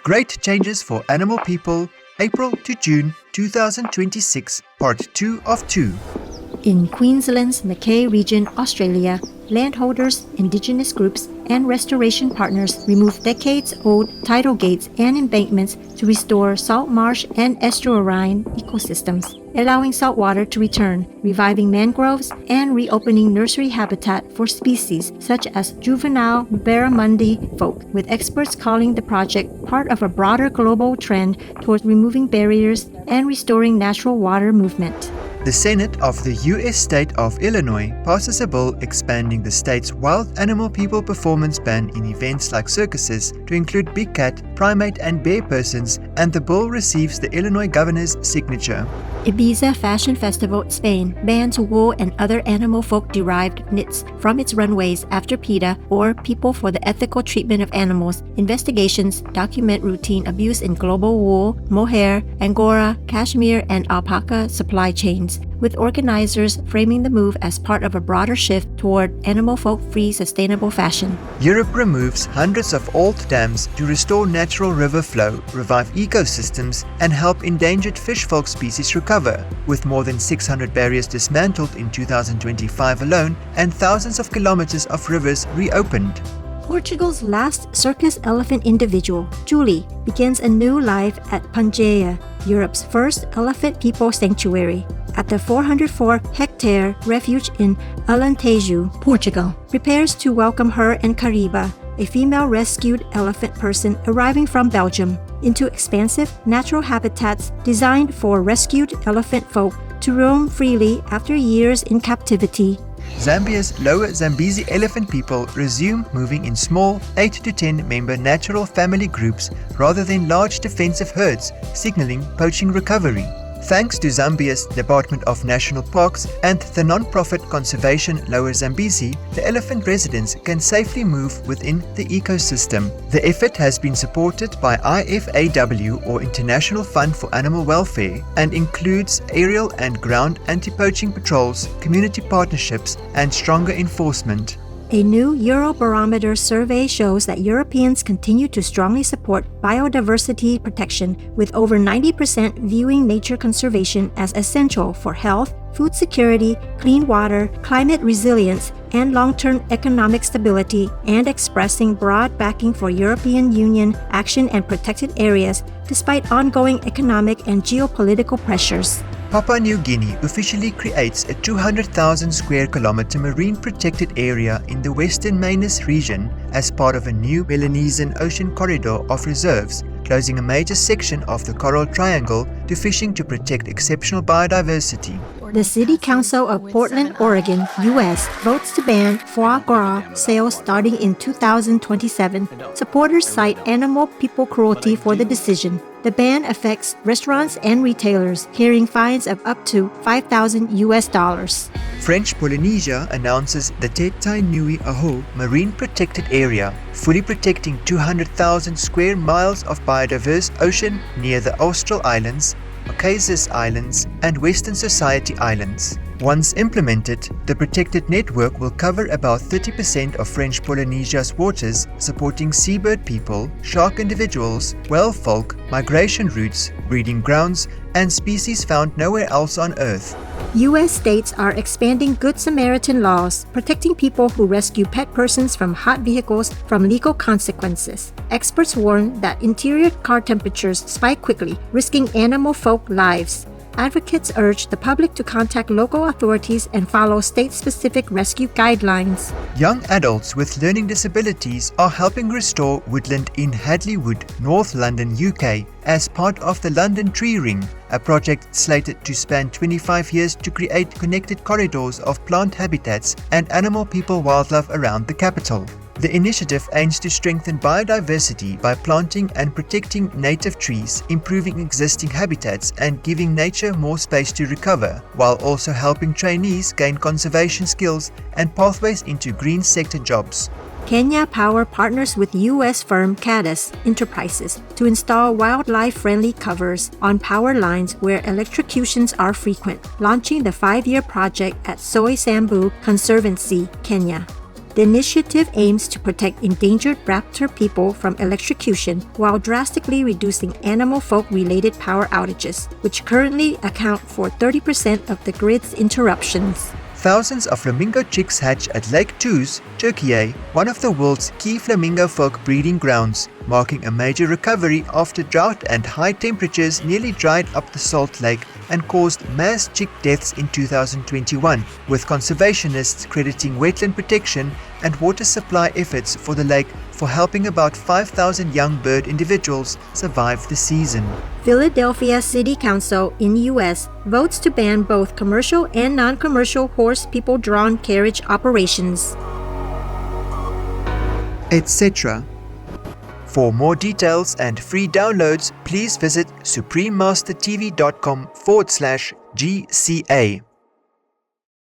Great Changes for Animal People, April to June 2026, Part 2 of 2. In Queensland's Mackay region, Australia, landholders, indigenous groups, and restoration partners removed decades-old tidal gates and embankments to restore salt marsh and estuarine ecosystems, allowing salt water to return, reviving mangroves, and reopening nursery habitat for species such as juvenile barramundi folk, with experts calling the project part of a broader global trend towards removing barriers and restoring natural water movement. The Senate of the U.S. state of Illinois passes a bill expanding the state's wild animal people performance ban in events like circuses to include big cat, primate and bear persons, and the bill receives the Illinois governor's signature. Ibiza Fashion Festival, Spain, bans wool and other animal folk-derived knits from its runways after PETA, or People for the Ethical Treatment of Animals, investigations document routine abuse in global wool, mohair, angora, cashmere, and alpaca supply chains, with organizers framing the move as part of a broader shift toward animal folk-free sustainable fashion. Europe removes hundreds of old dams to restore natural river flow, revive ecosystems, and help endangered fish folk species recover, with more than 600 barriers dismantled in 2025 alone and thousands of kilometers of rivers reopened. Portugal's last circus elephant individual, Julie, begins a new life at Pangaea, Europe's first elephant people sanctuary, at the 404-hectare refuge in Alentejo, Portugal, prepares to welcome her and Cariba, a female rescued elephant person arriving from Belgium, into expansive natural habitats designed for rescued elephant folk to roam freely after years in captivity. Zambia's Lower Zambezi elephant people resume moving in small 8 to 10 member natural family groups rather than large defensive herds, signaling poaching recovery. Thanks to Zambia's Department of National Parks and the non-profit conservation Lower Zambezi, the elephant residents can safely move within the ecosystem. The effort has been supported by IFAW, or International Fund for Animal Welfare, and includes aerial and ground anti-poaching patrols, community partnerships, and stronger enforcement. A new Eurobarometer survey shows that Europeans continue to strongly support biodiversity protection, with over 90% viewing nature conservation as essential for health, food security, clean water, climate resilience, and long-term economic stability, and expressing broad backing for European Union action and protected areas despite ongoing economic and geopolitical pressures. Papua New Guinea officially creates a 200,000 square kilometer marine protected area in the Western Manus region as part of a new Melanesian Ocean corridor of reserves, closing a major section of the Coral Triangle to fishing to protect exceptional biodiversity. The City Council of Portland, Oregon, U.S. votes to ban foie gras sales starting in 2027. Supporters cite animal people cruelty for the decision. The ban affects restaurants and retailers, carrying fines of up to $5,000. French Polynesia announces the Te Tai Nui Aho Marine Protected Area, fully protecting 200,000 square miles of biodiverse ocean near the Austral Islands, Marquesas Islands, and Western Society Islands. Once implemented, the protected network will cover about 30% of French Polynesia's waters, supporting seabird people, shark individuals, whale folk, migration routes, breeding grounds, and species found nowhere else on Earth. U.S. states are expanding Good Samaritan laws, protecting people who rescue pet persons from hot vehicles from legal consequences. Experts warn that interior car temperatures spike quickly, risking animal folk lives. Advocates urge the public to contact local authorities and follow state-specific rescue guidelines. Young adults with learning disabilities are helping restore woodland in Hadley Wood, North London, UK, as part of the London Tree Ring, a project slated to span 25 years to create connected corridors of plant habitats and animal-people-wildlife around the capital. The initiative aims to strengthen biodiversity by planting and protecting native trees, improving existing habitats, and giving nature more space to recover, while also helping trainees gain conservation skills and pathways into green sector jobs. Kenya Power partners with U.S. firm Cadus Enterprises to install wildlife-friendly covers on power lines where electrocutions are frequent, launching the 5-year project at Soy Sambu Conservancy, Kenya. The initiative aims to protect endangered raptor people from electrocution while drastically reducing animal folk-related power outages, which currently account for 30% of the grid's interruptions. Thousands of flamingo chicks hatch at Lake Toos, Turkey, one of the world's key flamingo folk breeding grounds, marking a major recovery after drought and high temperatures nearly dried up the salt lake and caused mass chick deaths in 2021, with conservationists crediting wetland protection and water supply efforts for the lake for helping about 5,000 young bird individuals survive the season. Philadelphia City Council in U.S. votes to ban both commercial and non-commercial horse people-drawn carriage operations, etc. For more details and free downloads, please visit suprememastertv.com/GCA.